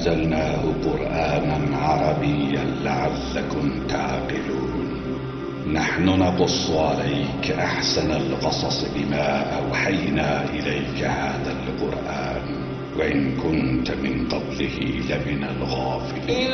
أنزلناه قرآنا عربيا لعلكم تعقلون. نحن نقص عليك أحسن القصص بما أوحينا إليك هذا القرآن وإن كنت من قبله لمن الغافلين.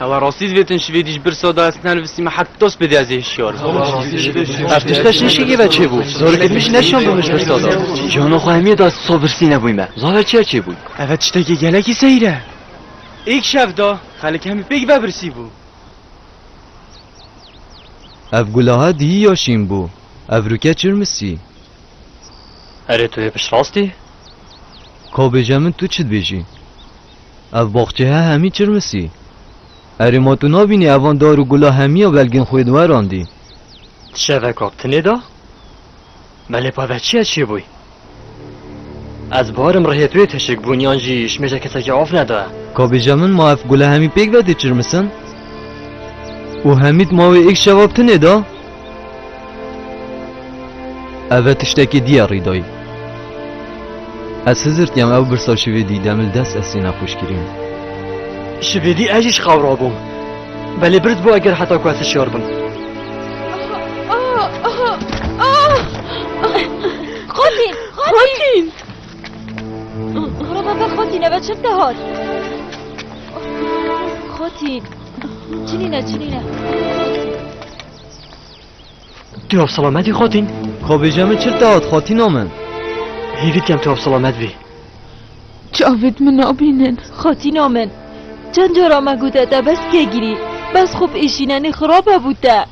هوا راستید ویتن شویدیش بر ساده اصلا وسیمه حتی دوست بده از ایشیار افتش تاش نشیگه بچه بود زاره کتمش نشان بومش بر ساده جانو خواهمی داد صبرسی نبویمه زاره چه بود اوت چتاکی گلکی سیره ایک شف دا خاله کمی بگ برسی بود اف گلاها دی یاشیم بو اف روکه چرمسی اره توی پش راستی؟ کابجه من تو چید بیجی اف باخچه ها همی چرمسی اری ما تو نابینی اوان دارو گلا همی و بلگین خوید وراندی شوه کابتنه دا؟ بله پا چی چی بوی؟ از بارم رهی توی تشک بونیان جی شمیشه کسا که آف نده کابی جمن ما اف گلا همی پیک وده چرمسن؟ و همید ما و ایک شواب تنه دا؟ اوه تشتکی دیاری دایی از هزرتیم او برسا شوی دیدم الدست اسی نخوش کریم شویدی اجیش خورا بوم بله برد بو اگر حتی کواس شار بم خاتین خاتین بابا خاتین اوه چه دهات خاتین چنینه تواب سلامتی خاتین؟ کابی جمن چر دهات خاتین آمن؟ هیوید کم تواب سلامت بی جاوید من آبینن خاتین آمن چند جارا مگو داده بس که گیری بس خوب ایشیننی خرابه بوده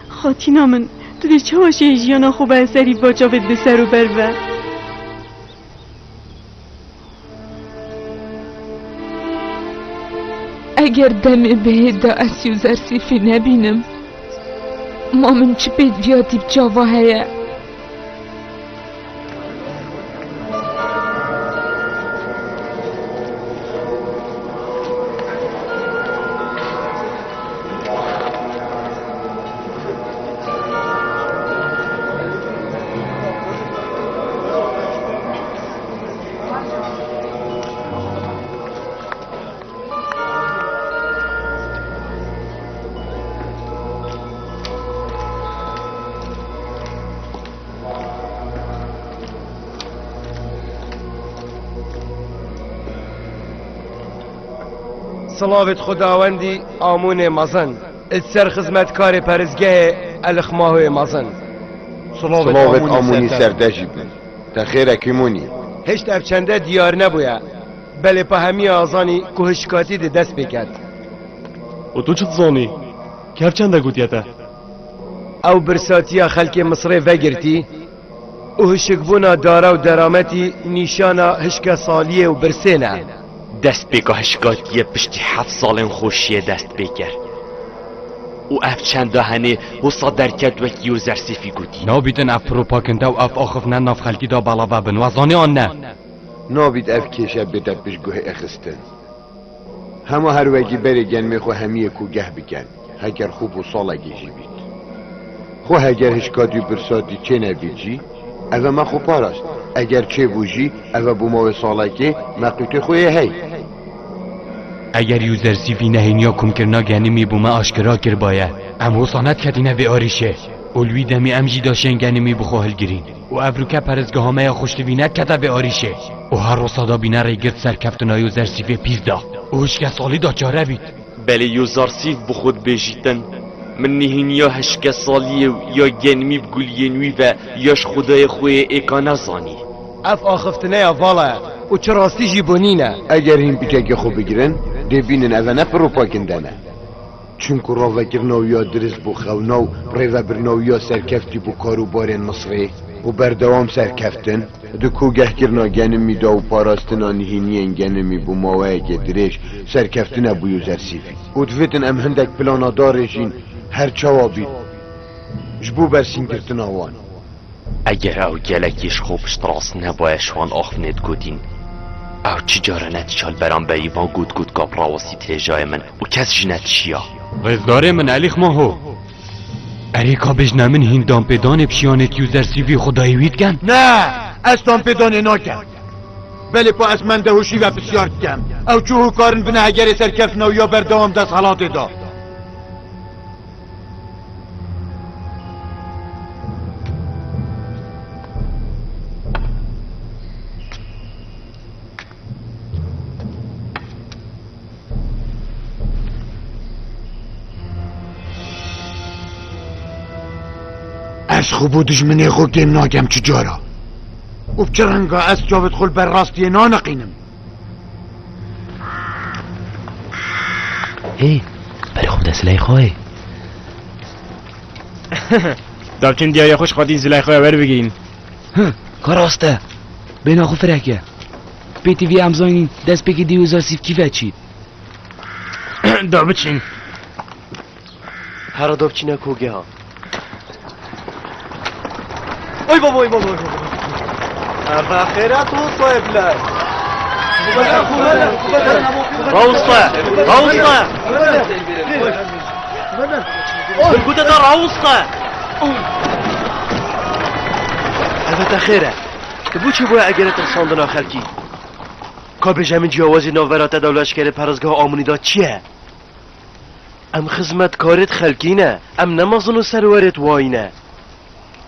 خاتینا من تو ده چه هاشه ایجیانا خوبه اثری با جاوید به سر و بروه اگر دم به دا اسیو زرسیفی نبینم ما من چی پید بیادیب جاوا هیا صلاوت خداوندی آمون مزن السر خدمتکار پرزگاه الخماه مزن صلاوت آمونی سردجی بن تخیر کیمونی هشت افچنده دیار نبویا بله پا همی آزانی کوهشکاتی ده دست بکرد و تو چه زانی؟ کف چنده گوتیته؟ او برساتی خلک مصر وگرتی او هشکبونا دارا و درامتی نیشانا هشک سالیه و برسینه دست بگاه هشکاتیه پشتی 7 سال خوشیه دست بگر و اف چند دهنه و صدر کرد وکی و زرسیفی گوتی نابیدن اف پروپاکنده و اف آخفنه ناف خلکی دا بلاوه بن وزانی آن نه نابید اف کشه بدد بشگوه اخستن همه هر وگی بره گنمه خو همیه کو گه بگن هگر خوب و سالگی جی بید خو هگر هشکاتی برساتی چه نبیجی اوه ما خو پاراست اگر چه بوجی اوه بو ما و سالگی مقیت خوی هی اگر یوزر سیفی نهینیا کم کرنا گنمی بو ما آشکرا کر باید ام حسانت کدینه به آریشه اولوی دمی امجی داشتن گنمی بخو هلگرین و افروکه پرزگاه همه خوشتوینت کده به آریشه و هر رو صدا بینه ری گرد سرکفتنا یوزر سیفی پیز دا و هشکه سالی دا چاره بید بله یوزر سیف بخود بیجیتن من نهینیا هشکه سالیه یا گنمی بگولینوی و یاش خدای خوی اکانه زانی اف آخفتنه والا و چه راستی جیبونینه اگر این بیچه خو بگیرن دبینن اوه نه پروپاکنده نه چونکو را وگرناو یا درست بو خوناو ریوه برناو یا سرکفتی بو کارو بارین مصری و بردوام سرکفتن دو کوگه کرنا گنمی دا و پاراستنا نهینین گنمی بو ماوه گدرش سرکفتن بو یوزر سیفی و دویتن ام هندک پلانا دارشین هر چوا بید جبو برسین کرتن آوان اگر او گلکیش خوبش تراس نبایشوان آخفنید گودین او چی جاره نتیشال برام به ایوان گود گاب راوسی تیجای من و کس جنت چیا رزداره من علیخ ماهو اریکا بجنمن هندان پیدان پیانت یوزر سیوی خدایی وید گن؟ نه استان پیدان ناکن بله پا از من دهوشی و بسیار کم او چوهو کارن بنه اگر سرکفنا و یا بردوام دست حالات دا از خوب و دجمنه خود گیم ناگم چجارا و بچرنگا از جاوت خل بر راستی نانقینم هی بله خوب دست لیخواه دابچین دیاری خوش خواهدین زلیخواه بر بگیرین کاراسته بینا خو فرکه بیتی وی امزاین دست بگی دیوزار سیف کیفه چید دا بچین هر دا بچینه کوگه ها ای بابا ای بابا ارفا خیرات و صاحب لر راوسطة راوسطة الكوتة دا راوسطة هذا خيره بو چه بوی اگر ترساندنا خلکی کار بجمین جیاوازی ناورات دولشکر پرزگاه آمونی دا چیه؟ ام خزمت کارت خلکی نه ام نمازن و سروارت وای نه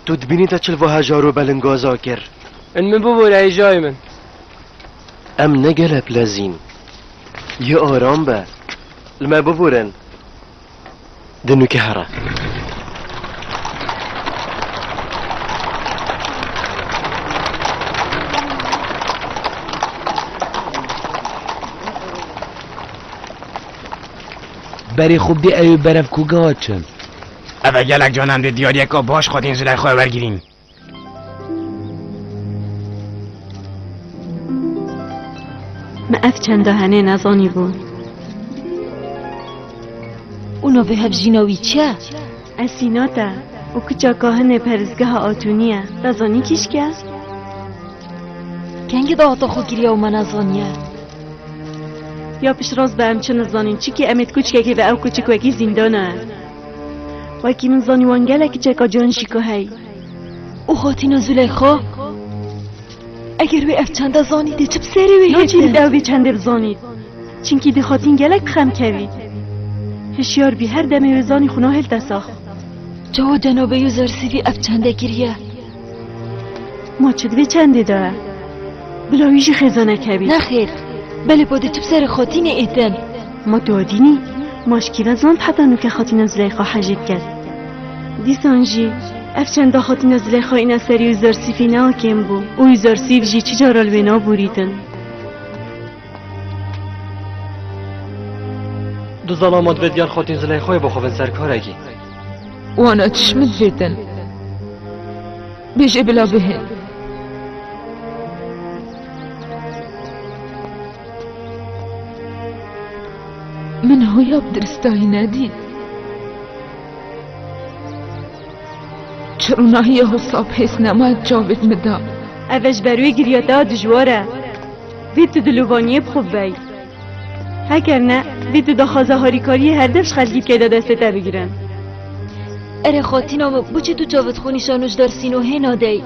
تو دبینی تا چل و هجارو بلنگازا کر ان من ببوره ای جای من ام نگلب لزین یه آرام به لما ببورن دنو که هره بری خوب دی ایو برف کوگاه چن اوه گلک جانم دی دیار یکا باش خود این زلیخواه برگیرین ما اف چند دهنه نزانی بود اونا به هف جیناوی چه؟ اسیناتا و کچا کاهن پرزگاه آتونیه رزانی کیش که؟ کنگ دا آتا خو گیری او من ازانیه یا پیش راست به همچه نزانین چی که امید کوچکه که به او کوچک وکی زندانه وکی من زانی وانگله که چکا جان شیکو هی او خاطینا زلیخا اگر به اف چند زانیده چه بسری وی یا چی دو بی چند بزانید چینکی دی خاطین گلک بخم کوید هشیار بی هر دمه وزانی خونه هل تساخ جا جنابه یوزر سیوی اف چنده گریه ما چد به چنده داره بلاویشی خزانه کوید نه خیر بله باده چه بسر خاطین ایتن ما دادینی ماشکیره زاند حتی نوک خاطین زلیخا حجب کرد دیسانجی افچند دا خاطین زلیخا این سری یوزر سیفی نه آکم بو او یوزر سیف جی چی جارال وینا بوریدن دو ظلامات و دیار خاطین زلیخای با خوابن سرکارگی وانا تشمد فيتن بيجي بلا بهن من هو يبدرستاي نادين چرونا هي حساب حس نماد جاوید مدا اوش بروی گریاتا دجواره وید دلوبانی بخوب بی هکر نه وید دا خوازه هاریکاری هر دفش خلقی که دا دسته بگیرن اره خاطینا بچه تو جاوید خونیشانوش در سینو هنا دی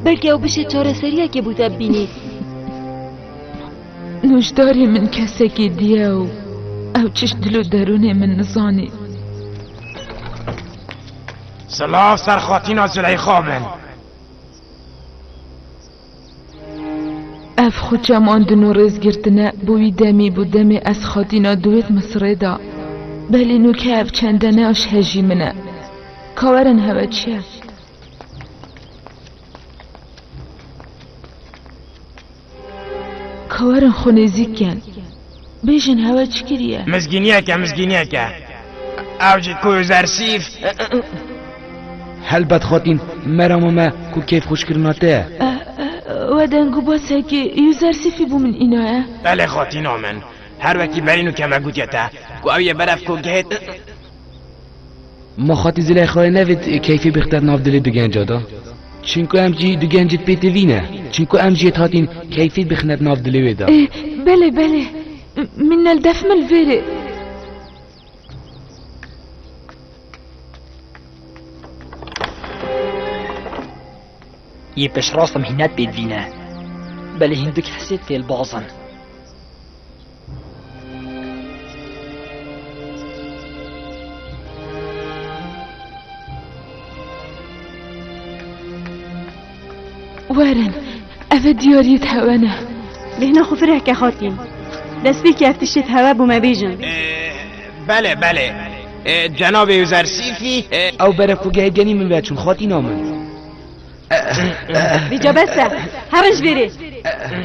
بلکه او بشه چاره سریه که بوده بینی نوشداری من کسی که دیو او چش دلو درونه من نزانی سلاف سر خاطینا زلیخا من اف خود جماندن و رز گرتنه بوی دمی بو دمی از خاطینا دویت مصره دا بلی نو که اف چندنه اش هجی منه کارن هوا چیه؟ کارن خونه زیکن بیشن هوا چی کریه؟ مزگینیه که او جی کوی زرسیف هل بد خاطین مرام ما کو کیف خوش کرناته و دنگو باسه که یوزر سیفی بو من ایناه؟ بله خاطینا من هر وکی برینو که مگوتیته کو او یه برف کو گهت ما خاطی زلیخای نوید کیفی بختر ناف دلی دو گنجا دا چینکو امجی دو گنجت پیت وینه چینکو امجی تاتین کیفی بخند ناف دلی ویدا بله من الدفم الفيري يبش راسم هنات بيت فينا بل هندك حسيت في البازن وارن أفا دياريت هوانا لهنا خفره که خاطین دست بی که افتشت هوا بو ما بیجن بله جناب یوزرسیفی او برفو گهگنی من بچون خاطی نامن بیجا بسه هرش بره